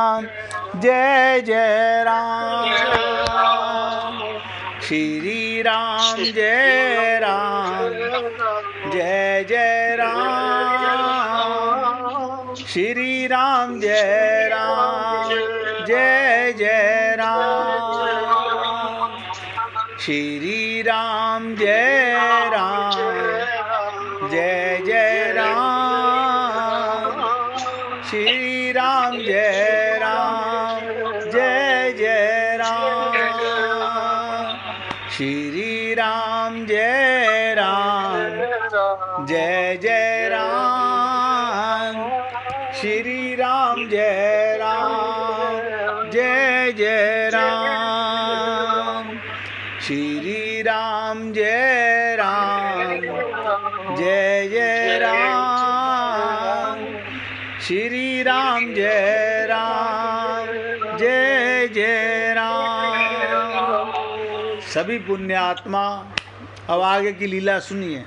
जय जय राम, श्री राम जय राम, जय जय राम, श्री राम जय राम, जय जय राम, श्री राम जय राम, जय जय राम, श्री राम जय राम, जय जय राम, श्री राम जय राम, जय जय राम, श्री राम जय राम, जय जय राम, श्री राम जय राम, जय जय राम, श्री राम जय राम, जय जय राम। सभी पुण्यात्मा अब आगे की लीला सुनिए।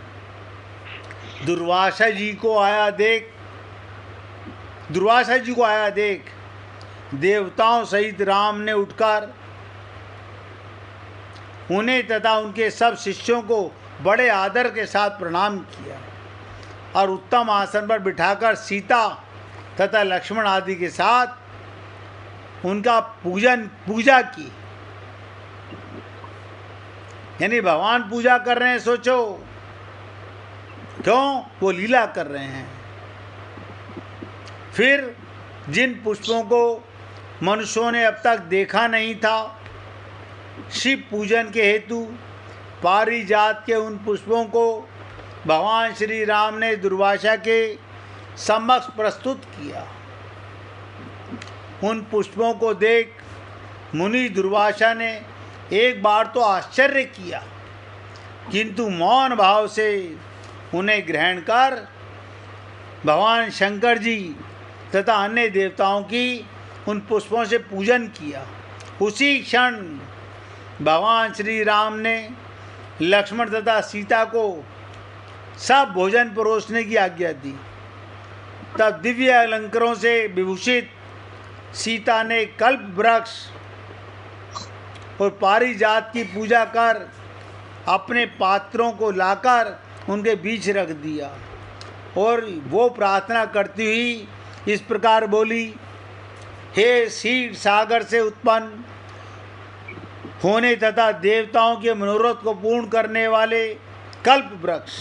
दुर्वासा जी को आया देख, दुर्वासा जी को आया देख, देवताओं सहित राम ने उठकर उन्हें तथा उनके सब शिष्यों को बड़े आदर के साथ प्रणाम किया और उत्तम आसन पर बिठाकर सीता तथा लक्ष्मण आदि के साथ उनका पूजा की। यानी भगवान पूजा कर रहे हैं, सोचो क्यों, वो लीला कर रहे हैं। फिर जिन पुष्पों को मनुष्यों ने अब तक देखा नहीं था, शिव पूजन के हेतु पारिजात के उन पुष्पों को भगवान श्री राम ने दुर्वासा के समक्ष प्रस्तुत किया। उन पुष्पों को देख मुनि दुर्वासा ने एक बार तो आश्चर्य किया, किंतु मौन भाव से उन्हें ग्रहण कर भगवान शंकर जी तथा अन्य देवताओं की उन पुष्पों से पूजन किया। उसी क्षण भगवान श्री राम ने लक्ष्मण तथा सीता को सब भोजन परोसने की आज्ञा दी। तब दिव्य अलंकारों से विभूषित सीता ने कल्प वृक्ष और पारिजात की पूजा कर अपने पात्रों को लाकर उनके बीच रख दिया और वो प्रार्थना करती हुई इस प्रकार बोली, हे क्षीर सागर से उत्पन्न होने तथा देवताओं के मनोरथ को पूर्ण करने वाले कल्प वृक्ष।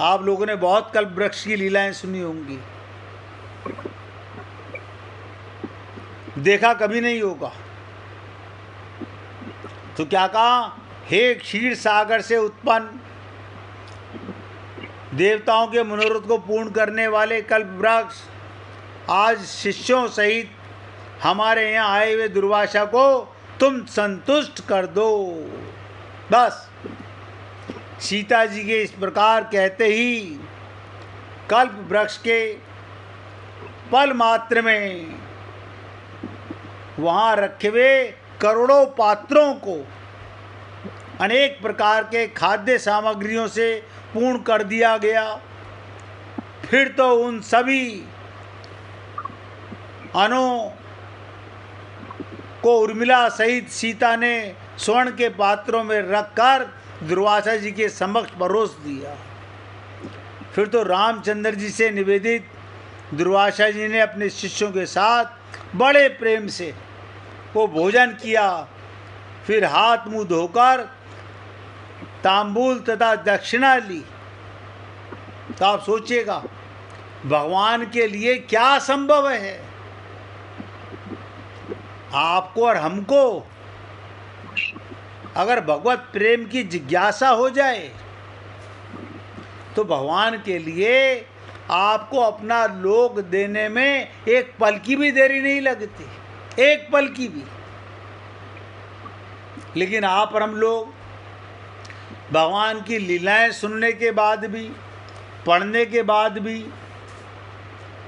आप लोगों ने बहुत कल्प वृक्ष की लीलाएं सुनी होंगी, देखा कभी नहीं होगा। तो क्या कहा, हे क्षीर सागर से उत्पन्न देवताओं के मनोरथ को पूर्ण करने वाले कल्प वृक्ष, आज शिष्यों सहित हमारे यहाँ आए हुए दुर्वासा को तुम संतुष्ट कर दो। बस सीता जी के इस प्रकार कहते ही कल्प वृक्ष के पल मात्र में वहाँ रखे हुए करोड़ों पात्रों को अनेक प्रकार के खाद्य सामग्रियों से पूर्ण कर दिया गया। फिर तो उन सभी अनों को उर्मिला सहित सीता ने स्वर्ण के पात्रों में रखकर दुर्वासा जी के समक्ष परोस दिया। फिर तो रामचंद्र जी से निवेदित दुर्वासा जी ने अपने शिष्यों के साथ बड़े प्रेम से वो भोजन किया। फिर हाथ मुंह धोकर तांबूल तथा दक्षिणा ली। तो आप सोचिएगा भगवान के लिए क्या संभव है। आपको और हमको अगर भगवत प्रेम की जिज्ञासा हो जाए तो भगवान के लिए आपको अपना लोक देने में एक पल की भी देरी नहीं लगती, एक पल की भी। लेकिन आप और हम लोग भगवान की लीलाएं सुनने के बाद भी, पढ़ने के बाद भी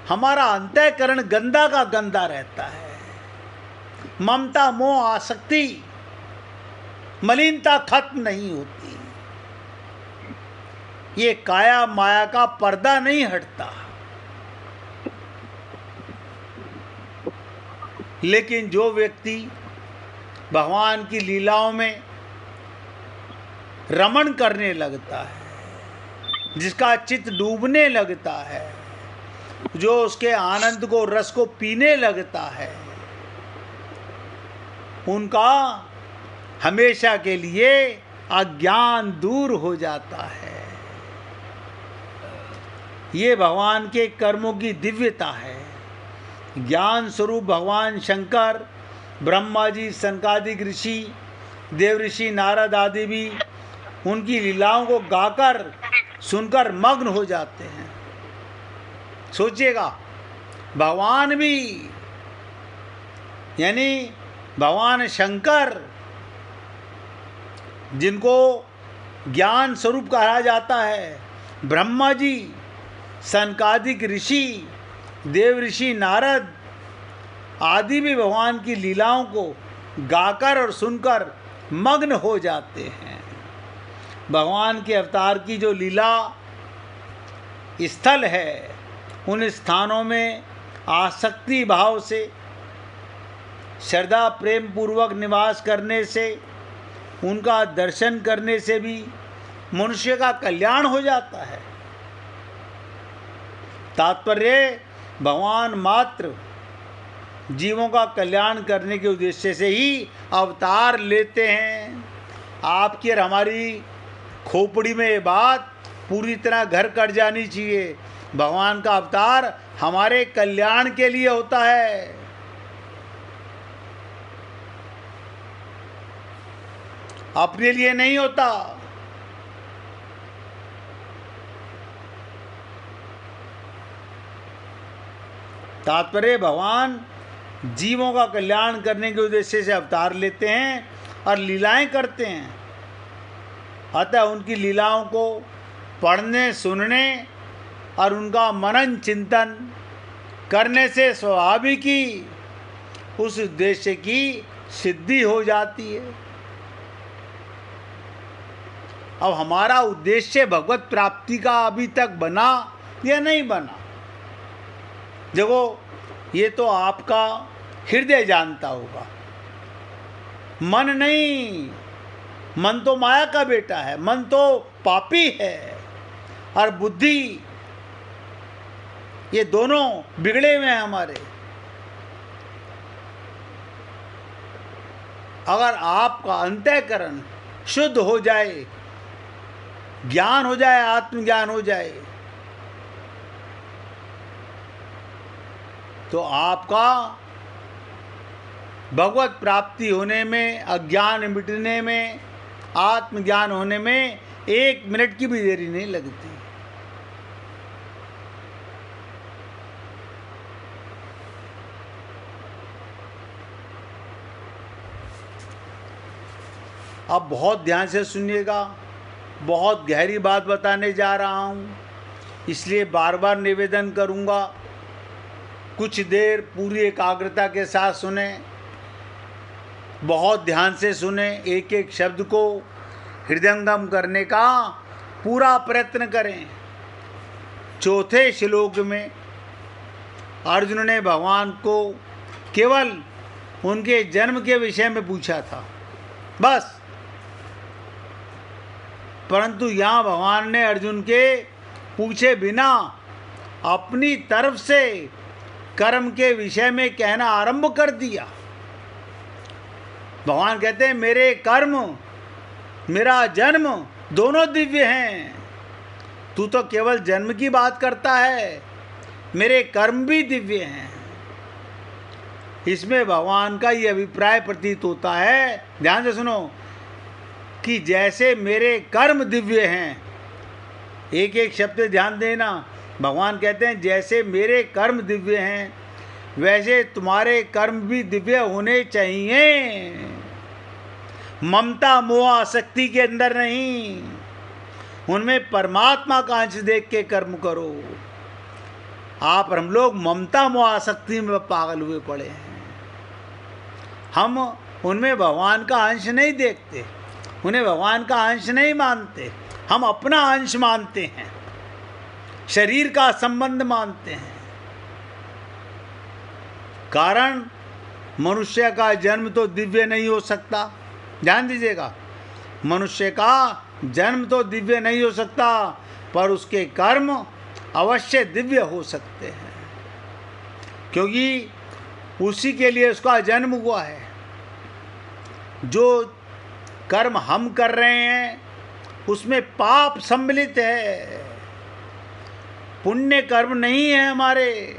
हमारा अंतःकरण गंदा का गंदा रहता है। ममता मोह आसक्ति मलिनता खत्म नहीं होती। ये काया माया का पर्दा नहीं हटता। लेकिन जो व्यक्ति भगवान की लीलाओं में रमण करने लगता है, जिसका चित्त डूबने लगता है, जो उसके आनंद को, रस को पीने लगता है, उनका हमेशा के लिए अज्ञान दूर हो जाता है। ये भगवान के कर्मों की दिव्यता है। ज्ञान स्वरूप भगवान शंकर, ब्रह्मा जी, सनकादिक ऋषि, देव ऋषि, नारद आदि भी उनकी लीलाओं को गाकर सुनकर मग्न हो जाते हैं। सोचिएगा, भगवान भी, यानी भगवान शंकर, जिनको ज्ञान स्वरूप कहा जाता है, ब्रह्मा जी, सनकादिक ऋषि, देव ऋषि, नारद आदि भी भगवान की लीलाओं को गाकर और सुनकर मग्न हो जाते हैं। भगवान के अवतार की जो लीला स्थल है, उन स्थानों में आसक्ति भाव से, श्रद्धा प्रेम पूर्वक निवास करने से, उनका दर्शन करने से भी मनुष्य का कल्याण हो जाता है। तात्पर्य, भगवान मात्र जीवों का कल्याण करने के उद्देश्य से ही अवतार लेते हैं। आपकी और हमारी खोपड़ी में ये बात पूरी तरह घर कर जानी चाहिए। भगवान का अवतार हमारे कल्याण के लिए होता है। अपने लिए नहीं होता। तात्पर्य, भगवान जीवों का कल्याण करने के उद्देश्य से अवतार लेते हैं और लीलाएं करते हैं। अतः उनकी लीलाओं को पढ़ने, सुनने और उनका मनन चिंतन करने से स्वाभाविक ही उस उद्देश्य की सिद्धि हो जाती है। अब हमारा उद्देश्य भगवत प्राप्ति का अभी तक बना या नहीं बना, देखो, ये तो आपका हृदय जानता होगा। मन नहीं, मन तो माया का बेटा है, मन तो पापी है, और बुद्धि, ये दोनों बिगड़े हुए हैं हमारे। अगर आपका अंतःकरण शुद्ध हो जाए, ज्ञान हो जाए, आत्मज्ञान हो जाए, तो आपका भगवत प्राप्ति होने में, अज्ञान मिटने में, आत्मज्ञान होने में 1 मिनट की भी देरी नहीं लगती। अब बहुत ध्यान से सुनिएगा, बहुत गहरी बात बताने जा रहा हूँ, इसलिए बार बार निवेदन करूँगा, कुछ देर पूरी एकाग्रता के साथ सुने, बहुत ध्यान से सुने, एक एक शब्द को हृदयंगम करने का पूरा प्रयत्न करें। चौथे श्लोक में अर्जुन ने भगवान को केवल उनके जन्म के विषय में पूछा था, बस। परंतु यहाँ भगवान ने अर्जुन के पूछे बिना अपनी तरफ से कर्म के विषय में कहना आरंभ कर दिया। भगवान कहते हैं, मेरे कर्म, मेरा जन्म दोनों दिव्य हैं। तू तो केवल जन्म की बात करता है, मेरे कर्म भी दिव्य हैं। इसमें भगवान का ये अभिप्राय प्रतीत होता है, ध्यान से सुनो, कि जैसे मेरे कर्म दिव्य हैं, एक एक शब्द ध्यान देना। भगवान कहते हैं, जैसे मेरे कर्म दिव्य हैं, वैसे तुम्हारे कर्म भी दिव्य होने चाहिए। ममता मोह आसक्ति के अंदर नहीं, उनमें परमात्मा का अंश देख के कर्म करो। आप और हम लोग ममता मोह आसक्ति में पागल हुए पड़े हैं। हम उनमें भगवान का अंश नहीं देखते, उन्हें भगवान का अंश नहीं मानते, हम अपना अंश मानते हैं, शरीर का संबंध मानते हैं। कारण मनुष्य का जन्म तो दिव्य नहीं हो सकता, ध्यान दीजिएगा, मनुष्य का जन्म तो दिव्य नहीं हो सकता, पर उसके कर्म अवश्य दिव्य हो सकते हैं, क्योंकि उसी के लिए उसका जन्म हुआ है। जो कर्म हम कर रहे हैं उसमें पाप सम्मिलित है, पुण्य कर्म नहीं है हमारे,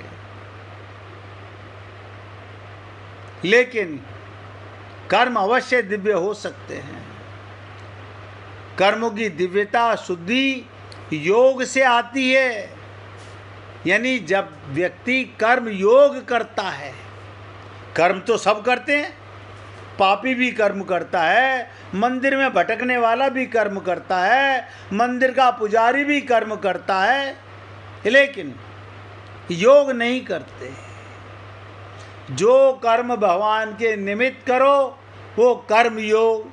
लेकिन कर्म अवश्य दिव्य हो सकते हैं। कर्मों की दिव्यता शुद्धि योग से आती है, यानी जब व्यक्ति कर्म योग करता है, कर्म तो सब करते हैं, पापी भी कर्म करता है, मंदिर में भटकने वाला भी कर्म करता है, मंदिर का पुजारी भी कर्म करता है, लेकिन योग नहीं करते। जो कर्म भगवान के निमित्त करो वो कर्म योग,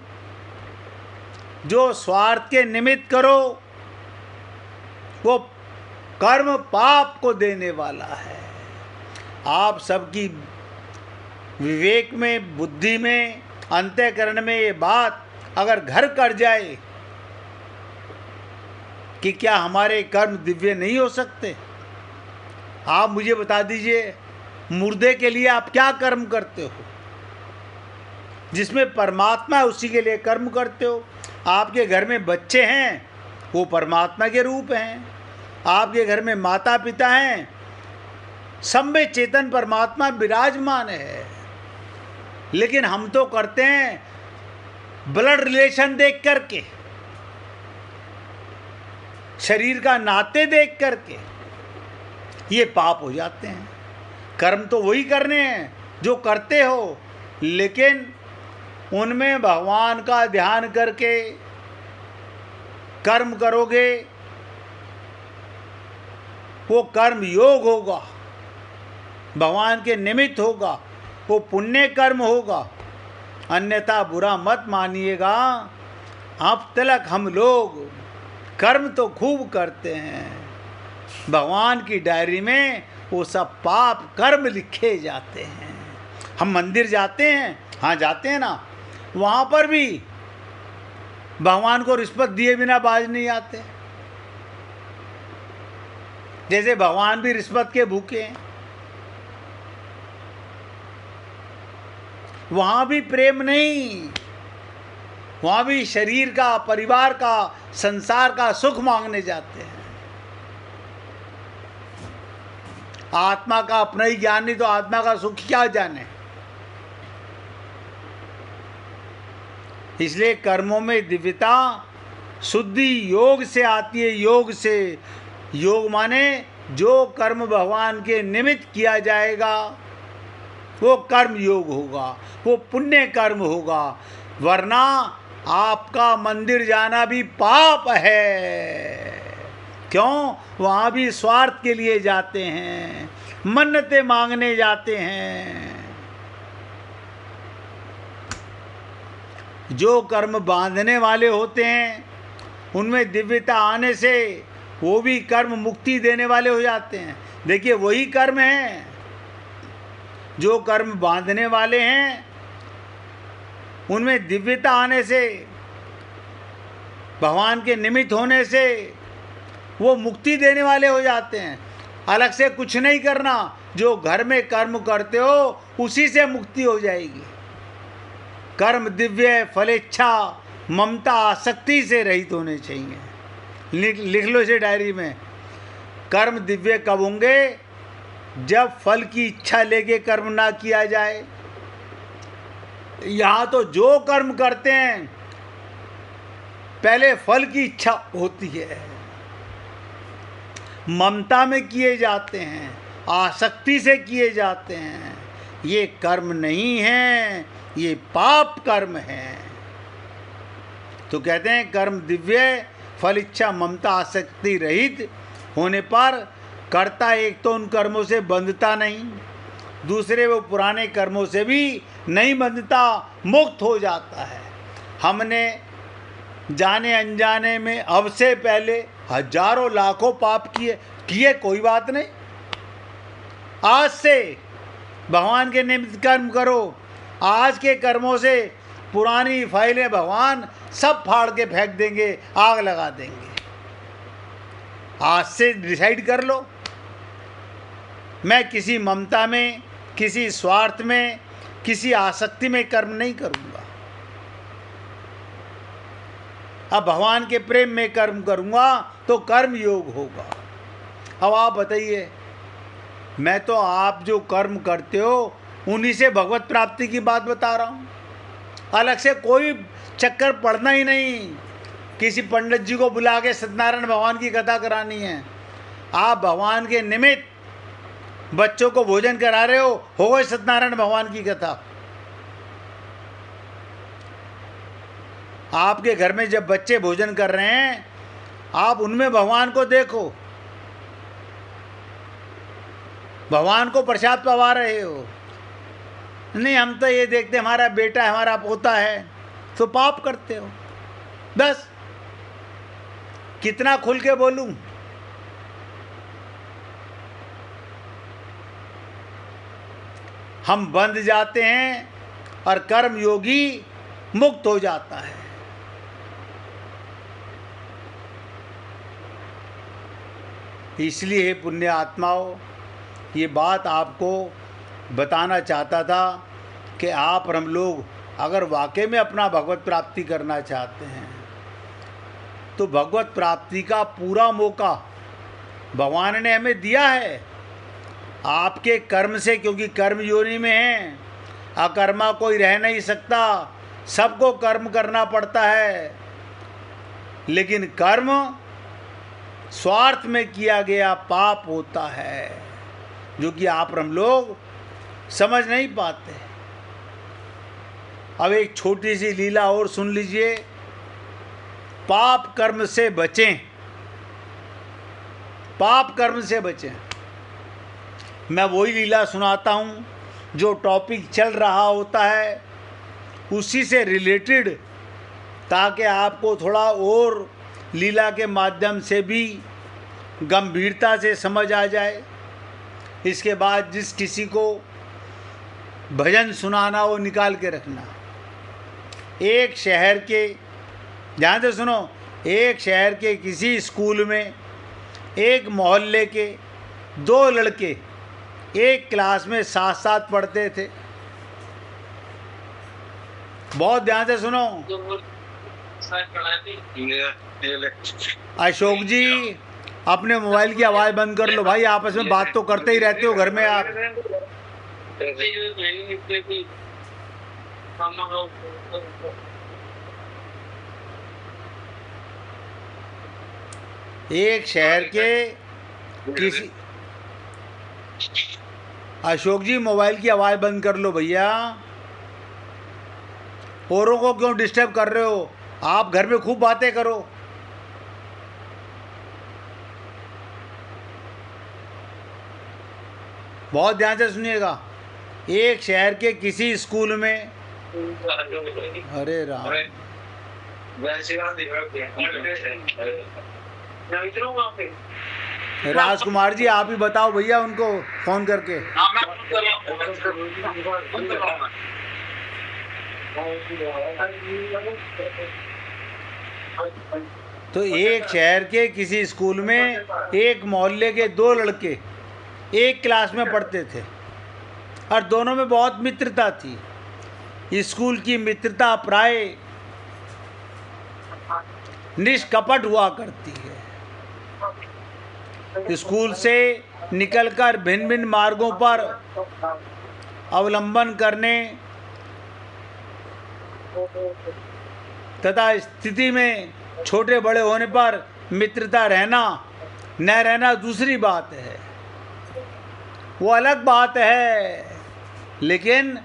जो स्वार्थ के निमित्त करो वो कर्म पाप को देने वाला है। आप सबकी विवेक में, बुद्धि में, अंतःकरण में ये बात अगर घर कर जाए कि क्या हमारे कर्म दिव्य नहीं हो सकते? आप मुझे बता दीजिए, मुर्दे के लिए आप क्या कर्म करते हो? जिसमें परमात्मा है उसी के लिए कर्म करते हो। आपके घर में बच्चे हैं वो परमात्मा के रूप हैं, आपके घर में माता पिता हैं, सब में चेतन परमात्मा विराजमान है, लेकिन हम तो करते हैं ब्लड रिलेशन देख करके, शरीर का नाते देख करके, ये पाप हो जाते हैं। कर्म तो वही करने हैं जो करते हो, लेकिन उनमें भगवान का ध्यान करके कर्म करोगे वो कर्म योग होगा, भगवान के निमित्त होगा, वो पुण्य कर्म होगा। अन्यथा बुरा मत मानिएगा, अब तक हम लोग कर्म तो खूब करते हैं, भगवान की डायरी में वो सब पाप कर्म लिखे जाते हैं। हम मंदिर जाते हैं, हाँ जाते हैं ना, वहाँ पर भी भगवान को रिश्वत दिए बिना बाज नहीं आते, जैसे भगवान भी रिश्वत के भूखे हैं। वहाँ भी प्रेम नहीं, वहाँ भी शरीर का, परिवार का, संसार का सुख मांगने जाते हैं। आत्मा का अपना ही ज्ञान नहीं तो आत्मा का सुख क्या जाने। इसलिए कर्मों में दिव्यता शुद्धि योग से आती है, योग से। योग माने जो कर्म भगवान के निमित्त किया जाएगा वो कर्म योग होगा, वो पुण्य कर्म होगा, वरना आपका मंदिर जाना भी पाप है। क्यों? वहाँ भी स्वार्थ के लिए जाते हैं, मन्नतें मांगने जाते हैं। जो कर्म बांधने वाले होते हैं उनमें दिव्यता आने से वो भी कर्म मुक्ति देने वाले हो जाते हैं। देखिए वही कर्म है, जो कर्म बांधने वाले हैं उनमें दिव्यता आने से, भगवान के निमित्त होने से वो मुक्ति देने वाले हो जाते हैं। अलग से कुछ नहीं करना, जो घर में कर्म करते हो उसी से मुक्ति हो जाएगी। कर्म दिव्य, फलेच्छा, ममता, आसक्ति से रहित होने चाहिए। लिख लो इसे डायरी में। कर्म दिव्य कब होंगे? जब फल की इच्छा लेके कर्म ना किया जाए। यहाँ तो जो कर्म करते हैं पहले फल की इच्छा होती है, ममता में किए जाते हैं, आसक्ति से किए जाते हैं। ये कर्म नहीं है, ये पाप कर्म है। तो कहते हैं कर्म दिव्य, फल इच्छा, ममता, आसक्ति रहित होने पर कर्ता एक तो उन कर्मों से बंधता नहीं, दूसरे वो पुराने कर्मों से भी नहीं बंधता, मुक्त हो जाता है। हमने जाने अनजाने में अब से पहले हजारों लाखों पाप किए, कोई बात नहीं। आज से भगवान के निमित्त कर्म करो। आज के कर्मों से पुरानी फाइलें भगवान सब फाड़ के फेंक देंगे, आग लगा देंगे। आज से डिसाइड कर लो, मैं किसी ममता में, किसी स्वार्थ में, किसी आसक्ति में कर्म नहीं करूँगा। अब भगवान के प्रेम में कर्म करूँगा तो कर्म योग होगा। अब आप बताइए, मैं तो आप जो कर्म करते हो उन्हीं से भगवत प्राप्ति की बात बता रहा हूँ। अलग से कोई चक्कर पड़ना ही नहीं, किसी पंडित जी को बुला के सत्यनारायण भगवान की कथा करानी है। आप भगवान के निमित्त बच्चों को भोजन करा रहे हो गई सत्यनारायण भगवान की कथा। आपके घर में जब बच्चे भोजन कर रहे हैं, आप उनमें भगवान को देखो, भगवान को प्रसाद पवा रहे हो। नहीं, हम तो ये देखते हमारा बेटा है, हमारा पोता है, तो पाप करते हो। बस कितना खुल के बोलूं, हम बंध जाते हैं और कर्म योगी मुक्त हो जाता है। इसलिए हे पुण्य आत्माओं, ये बात आपको बताना चाहता था कि आप और हम लोग अगर वाकई में अपना भगवत प्राप्ति करना चाहते हैं तो भगवत प्राप्ति का पूरा मौका भगवान ने हमें दिया है। आपके कर्म से, क्योंकि कर्म योनि में है, अकर्मा कोई रह नहीं सकता, सबको कर्म करना पड़ता है। लेकिन कर्म स्वार्थ में किया गया पाप होता है, जो कि आप और हम लोग समझ नहीं पाते। अब एक छोटी सी लीला और सुन लीजिए। पाप कर्म से बचें, पाप कर्म से बचें। मैं वही लीला सुनाता हूँ जो टॉपिक चल रहा होता है, उसी से रिलेटेड, ताकि आपको थोड़ा और लीला के माध्यम से भी गंभीरता से समझ आ जाए। इसके बाद जिस किसी को भजन सुनाना वो निकाल के रखना। एक शहर के, ध्यान से सुनो, एक शहर के किसी स्कूल में एक मोहल्ले के दो लड़के एक क्लास में साथ साथ पढ़ते थे। बहुत ध्यान से सुनो। अशोक जी, अपने मोबाइल की आवाज़ बंद कर लो भाई, आपस में बात तो करते ही रहते हो घर में आप। एक शहर के किसी, अशोक जी मोबाइल की आवाज़ बंद कर लो भैया, औरों को क्यों डिस्टर्ब कर रहे हो? आप घर में खूब बातें करो। बहुत ध्यान से सुनिएगा। एक शहर के किसी स्कूल में, अरे राम, राजकुमार जी आप ही बताओ भैया उनको फोन करके। तो एक शहर के किसी स्कूल में एक मोहल्ले के दो लड़के एक क्लास में पढ़ते थे और दोनों में बहुत मित्रता थी। स्कूल की मित्रता प्राय निष्कपट हुआ करती है। स्कूल से निकलकर भिन्न भिन्न मार्गों पर अवलंबन करने तथा स्थिति में छोटे बड़े होने पर मित्रता रहना न रहना दूसरी बात है, वो अलग बात है, लेकिन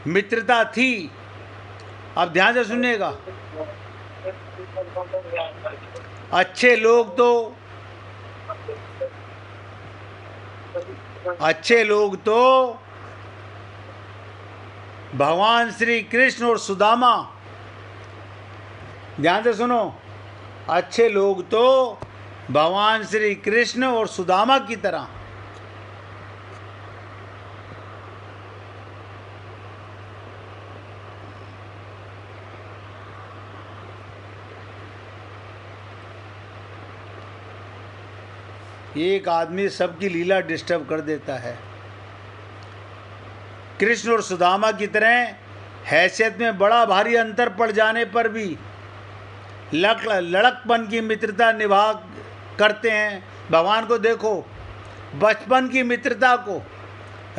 मित्रता थी। अब ध्यान से सुनिएगा। अच्छे लोग तो भगवान श्री कृष्ण और सुदामा, ध्यान से सुनो, अच्छे लोग तो भगवान श्री कृष्ण और सुदामा की तरह एक आदमी सबकी लीला डिस्टर्ब कर देता है। कृष्ण और सुदामा की तरह हैसियत में बड़ा भारी अंतर पड़ जाने पर भी लड़कपन की मित्रता निभा करते हैं। भगवान को देखो, बचपन की मित्रता को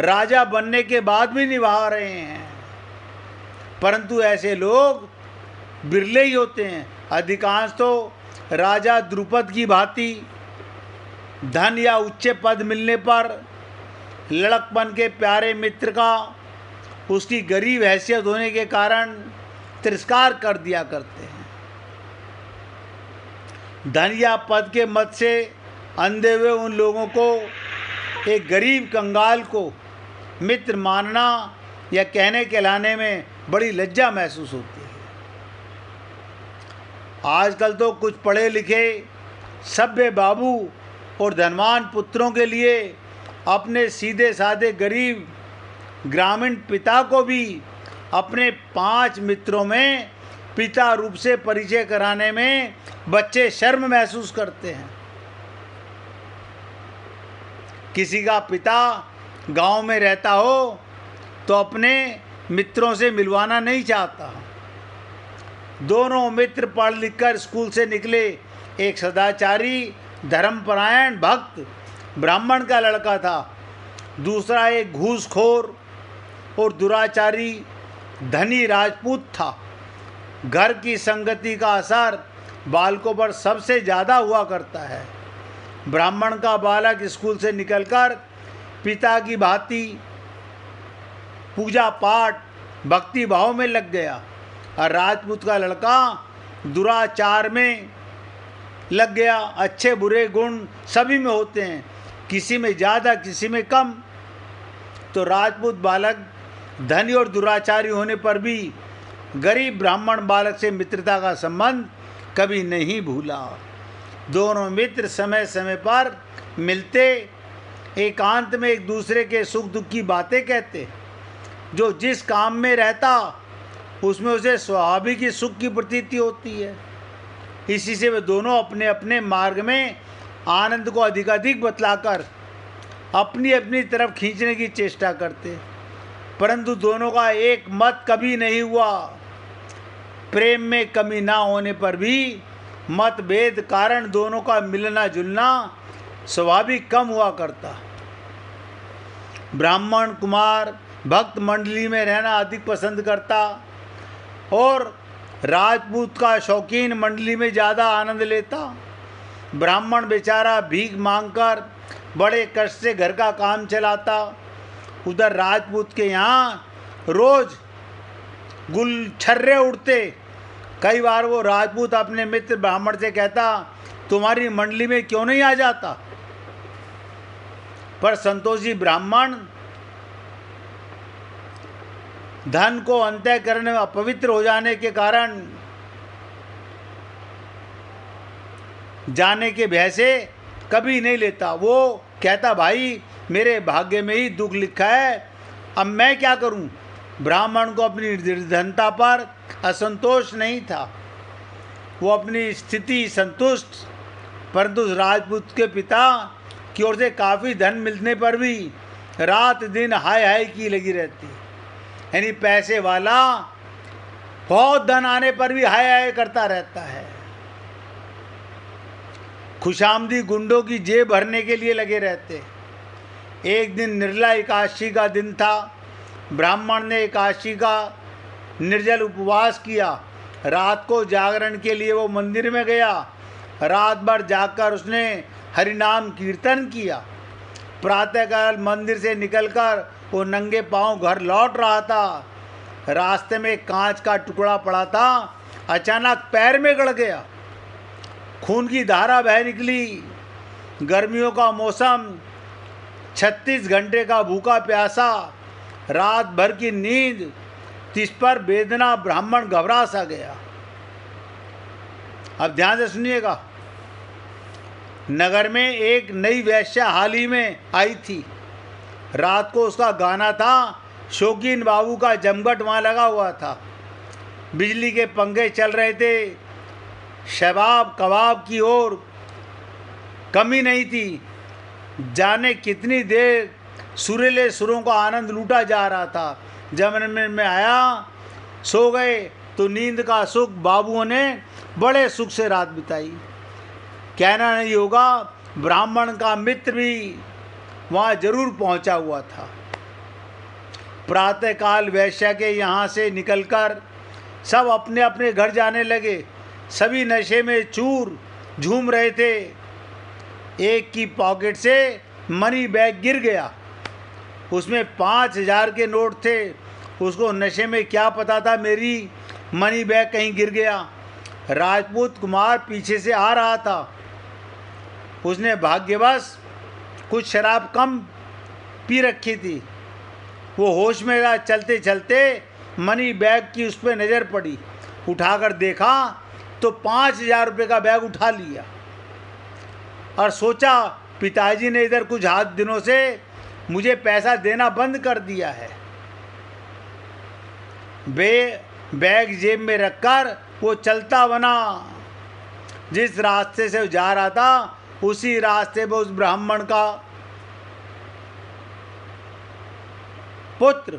राजा बनने के बाद भी निभा रहे हैं। परंतु ऐसे लोग बिरले ही होते हैं। अधिकांश तो राजा द्रुपद की भांति धन या उच्च पद मिलने पर लड़कपन के प्यारे मित्र का उसकी गरीब हैसियत होने के कारण तिरस्कार कर दिया करते हैं। धन या पद के मत से अंधे हुए उन लोगों को एक गरीब कंगाल को मित्र मानना या कहने कहलाने में बड़ी लज्जा महसूस होती है। आजकल तो कुछ पढ़े लिखे सभ्य बाबू और धनवान पुत्रों के लिए अपने सीधे साधे गरीब ग्रामीण पिता को भी अपने 5 मित्रों में पिता रूप से परिचय कराने में बच्चे शर्म महसूस करते हैं। किसी का पिता गांव में रहता हो तो अपने मित्रों से मिलवाना नहीं चाहता। दोनों मित्र पढ़ लिखकर स्कूल से निकले। एक सदाचारी धर्मपरायण भक्त ब्राह्मण का लड़का था, दूसरा एक घूसखोर और दुराचारी धनी राजपूत था। घर की संगति का असर बालकों पर सबसे ज़्यादा हुआ करता है। ब्राह्मण का बालक स्कूल से निकलकर पिता की भांति पूजा पाठ भक्ति भाव में लग गया और राजपूत का लड़का दुराचार में लग गया। अच्छे बुरे गुण सभी में होते हैं, किसी में ज़्यादा किसी में कम। तो राजपूत बालक धनी और दुराचारी होने पर भी गरीब ब्राह्मण बालक से मित्रता का संबंध कभी नहीं भूला। दोनों मित्र समय समय पर मिलते, एकांत में एक दूसरे के सुख दुख की बातें कहते। जो जिस काम में रहता उसमें उसे स्वाभाविक ही सुख की प्रतीति होती है। इसी से वे दोनों अपने अपने मार्ग में आनंद को अधिकाधिक बतलाकर अपनी अपनी तरफ खींचने की चेष्टा करते। परंतु दोनों का एक मत कभी नहीं हुआ। प्रेम में कमी ना होने पर भी मतभेद कारण दोनों का मिलना जुलना स्वाभाविक कम हुआ करता। ब्राह्मण कुमार भक्त मंडली में रहना अधिक पसंद करता और राजपूत का शौकीन मंडली में ज़्यादा आनंद लेता। ब्राह्मण बेचारा भीख मांगकर बड़े कष्ट से घर का काम चलाता। उधर राजपूत के यहाँ रोज गुलछर्रे उड़ते। कई बार वो राजपूत अपने मित्र ब्राह्मण से कहता, तुम्हारी मंडली में क्यों नहीं आ जाता? पर संतोषी ब्राह्मण धन को अंतःकरण में अपवित्र हो जाने के कारण जाने के भय से कभी नहीं लेता। वो कहता, भाई मेरे भाग्य में ही दुख लिखा है, अब मैं क्या करूं? ब्राह्मण को अपनी निर्धनता पर असंतोष नहीं था, वो अपनी स्थिति संतुष्ट। परंतु राजपूत के पिता की ओर से काफ़ी धन मिलने पर भी रात दिन हाय हाय की लगी रहती। यानी पैसे वाला बहुत धन आने पर भी हाय हाय करता रहता है। खुशामदी गुंडों की जेब भरने के लिए लगे रहते। एक दिन निर्जला एकादशी का दिन था। ब्राह्मण ने एकादशी का निर्जल उपवास किया। रात को जागरण के लिए वो मंदिर में गया। रात भर जागकर उसने हरिनाम कीर्तन किया। प्रातःकाल मंदिर से निकलकर वो नंगे पांव घर लौट रहा था। रास्ते में कांच का टुकड़ा पड़ा था, अचानक पैर में गड़ गया। खून की धारा बह निकली। गर्मियों का मौसम, 36 घंटे का भूखा प्यासा, रात भर की नींद, तिस पर वेदना। ब्राह्मण घबरा सा गया। अब ध्यान से सुनिएगा। नगर में एक नई वेश्या हाल ही में आई थी। रात को उसका गाना था। शौकीन बाबू का जमघट वहाँ लगा हुआ था। बिजली के पंखे चल रहे थे। शबाब कबाब की ओर कमी नहीं थी। जाने कितनी देर सुरीले सुरों का आनंद लूटा जा रहा था। जब में आया, सो गए तो नींद का सुख बाबुओं ने बड़े सुख से रात बिताई। कहना नहीं होगा, ब्राह्मण का मित्र भी वहाँ जरूर पहुँचा हुआ था। प्रातःकाल वैश्या के यहाँ से निकलकर सब अपने अपने घर जाने लगे। सभी नशे में चूर झूम रहे थे। एक की पॉकेट से मनी बैग गिर गया। उसमें 5,000 के नोट थे। उसको नशे में क्या पता था मेरी मनी बैग कहीं गिर गया। राजपूत कुमार पीछे से आ रहा था। उसने भाग्यवश कुछ शराब कम पी रखी थी। वो होश में रहा। चलते चलते मनी बैग की उस पर नज़र पड़ी। उठाकर देखा तो 5,000 रुपये का बैग उठा लिया और सोचा, पिताजी ने इधर कुछ हाथ दिनों से मुझे पैसा देना बंद कर दिया है। बैग जेब में रखकर वो चलता बना। जिस रास्ते से वो जा रहा था उसी रास्ते पर उस ब्राह्मण का पुत्र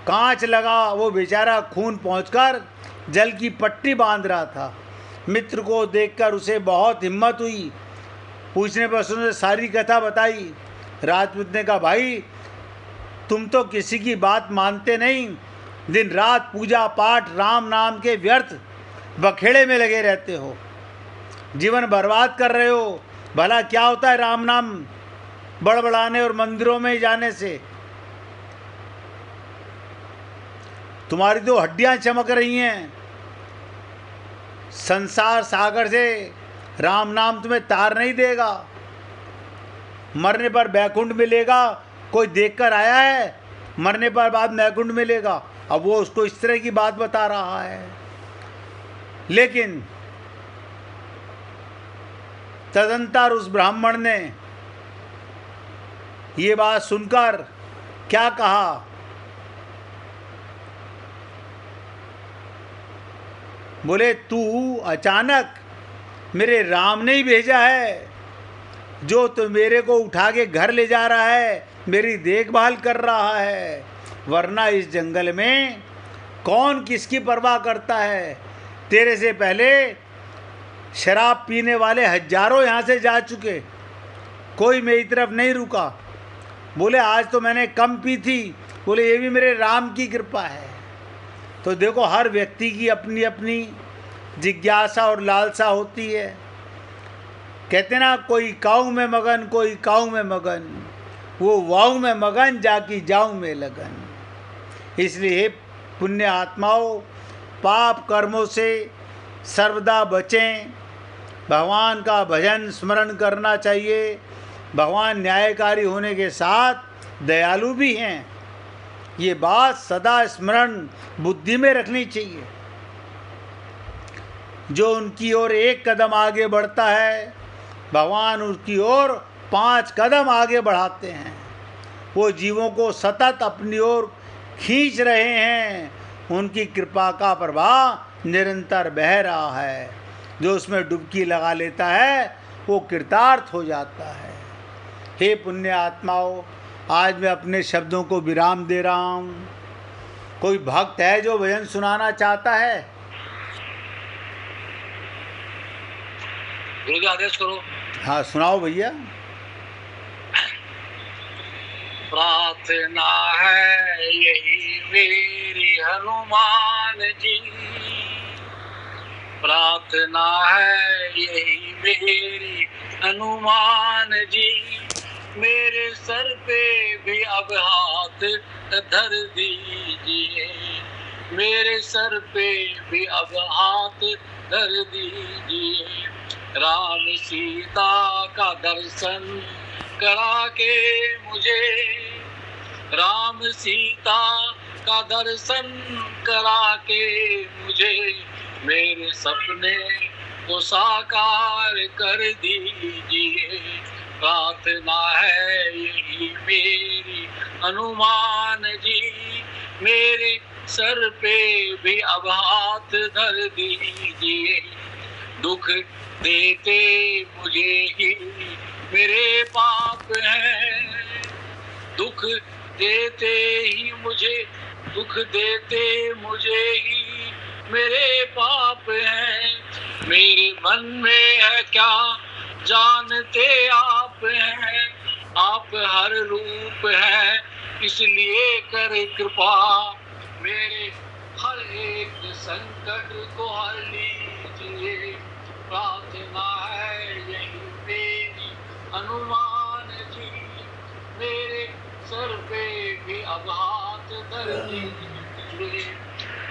कांच लगा। वो बेचारा खून पहुंचकर जल की पट्टी बांध रहा था। मित्र को देखकर उसे बहुत हिम्मत हुई। पूछने पर उसने सारी कथा बताई। राजपूत ने कहा, भाई तुम तो किसी की बात मानते नहीं। दिन रात पूजा पाठ राम नाम के व्यर्थ बखेड़े में लगे रहते हो। जीवन बर्बाद कर रहे हो। भला क्या होता है राम नाम बड़बड़ाने और मंदिरों में जाने से? तुम्हारी तो हड्डियां चमक रही हैं। संसार सागर से राम नाम तुम्हें तार नहीं देगा। मरने पर बैकुंठ मिलेगा। कोई देखकर आया है, मरने पर बाद बैकुंठ मिलेगा। अब वो उसको इस तरह की बात बता रहा है। लेकिन तदंतर उस ब्राह्मण ने ये बात सुनकर क्या कहा, बोले तू अचानक मेरे राम ने ही भेजा है, जो तो मेरे को उठा के घर ले जा रहा है, मेरी देखभाल कर रहा है। वरना इस जंगल में कौन किसकी परवाह करता है। तेरे से पहले शराब पीने वाले हजारों यहाँ से जा चुके, कोई मेरी तरफ नहीं रुका। बोले आज तो मैंने कम पी थी। बोले ये भी मेरे राम की कृपा है। तो देखो, हर व्यक्ति की अपनी अपनी जिज्ञासा और लालसा होती है। कहते ना, कोई काऊ में मगन, कोई काऊ में मगन, वो वाऊ में मगन, जाकी जाऊ में लगन। इसलिए पुण्य आत्माओं, पाप कर्मों से सर्वदा बचें। भगवान का भजन स्मरण करना चाहिए। भगवान न्यायकारी होने के साथ दयालु भी हैं। ये बात सदा स्मरण बुद्धि में रखनी चाहिए। जो उनकी ओर एक कदम आगे बढ़ता है, भगवान उसकी ओर 5 कदम आगे बढ़ाते हैं। वो जीवों को सतत अपनी ओर खींच रहे हैं। उनकी कृपा का प्रवाह निरंतर बह रहा है। जो उसमें डुबकी लगा लेता है वो कृतार्थ हो जाता है। हे पुण्य आत्माओं, आज मैं अपने शब्दों को विराम दे रहा हूँ। कोई भक्त है जो भजन सुनाना चाहता है? गुरु जी आदेश करो। हाँ सुनाओ भैया। प्रार्थना है यही मेरी हनुमान जी, प्रार्थना है यही मेरी हनुमान जी, मेरे सर पे भी अब हाथ धर दीजिए, मेरे सर पे भी अब हाथ धर दीजिए। राम सीता का दर्शन करा के मुझे, राम सीता का दर्शन करा के मुझे, मेरे सपने को साकार कर दीजिए। प्रार्थना है यही मेरी हनुमान जी, मेरे सर पे भी अब हाथ धर दीजिए। दुख देते मुझे ही मेरे पाप हैं। दुख देते ही मुझे, दुख देते मुझे ही मेरे पाप हैं। मेरे मन में है क्या जानते आप हैं। आप हर रूप हैं, इसलिए कर कृपा। मेरे हर एक संकट को हर लीजिए। प्रार्थना है यही मेरी हनुमान जी। मेरे सर पे भी अब हाथ धर दीजिए।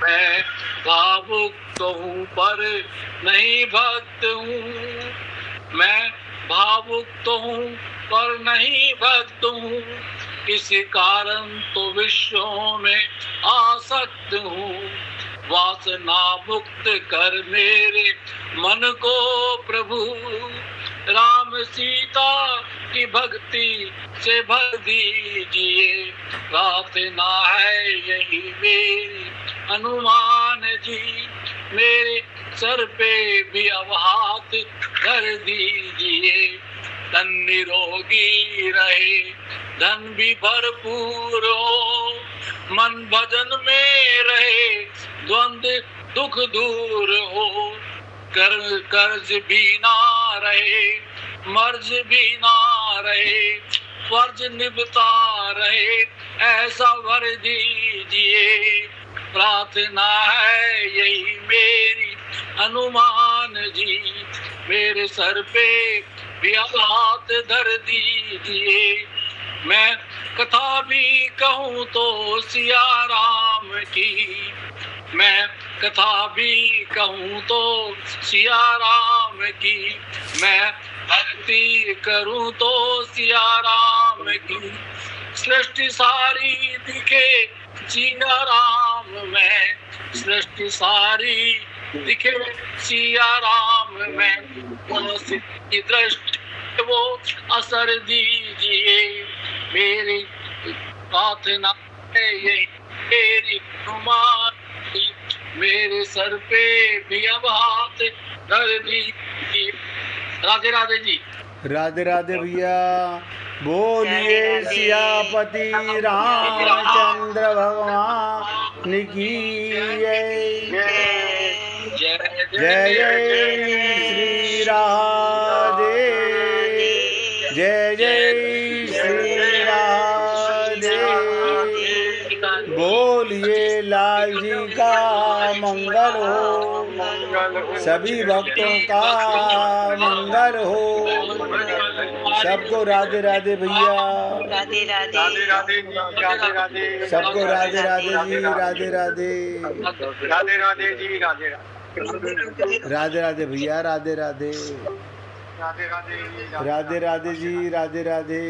मैं भावुक तो हूँ पर नहीं भक्त हूँ। मैं भावुक तो हूँ पर नहीं भक्त हूँ। इस कारण तो विश्व में आसक्त हूँ। वासना मुक्त कर मेरे मन को प्रभु। राम सीता की भक्ति से भर दीजिए। प्रार्थना है यही मेरी हनुमान जी। मेरे सर पे भी अब हाथ धर दीजिए। तन निरोगी रहे, धन भी भरपूर हो। मन भजन में रहे, द्वंद्व दुख दूर हो। कर्ज भी ना रहे, मर्ज भी ना रहे। फर्ज निभता रहे, ऐसा वर दीजिए। प्रार्थना है यही मेरी हनुमान जी। मेरे सर पे भी अब हाथ धर दीजिए। मैं कथा भी कहूँ तो सिया राम की। मैं कथा भी कहूँ तो सिया राम की। मैं भक्ति करूँ तो सिया राम की। सृष्टि सारी दिखे सिया राम में। सृष्टि सारी दिखे सिया राम में। की दृष्टि वो असर दीजिए। मेरी प्रार्थना है यही मेरी हनुमान जी। मेरे सर पे भी अब हाथ धर दीजिए। राधे राधे जी। राधे राधे भैया। बोलिए सियापति रामचंद्र भगवान की जय। जय जय श्री राधे। जय जय श्री राधे। बोलिए लाल जी का मंगल हो। सभी भक्तों का मंगल हो। सबको राधे राधे भैया। राधे राधे राधे राधे राधे। सबको राधे राधे जी। राधे राधे। राधे राधे जी। राधे राधे राधे भैया। राधे राधे। राधे राधे। राधे राधे जी। राधे राधे।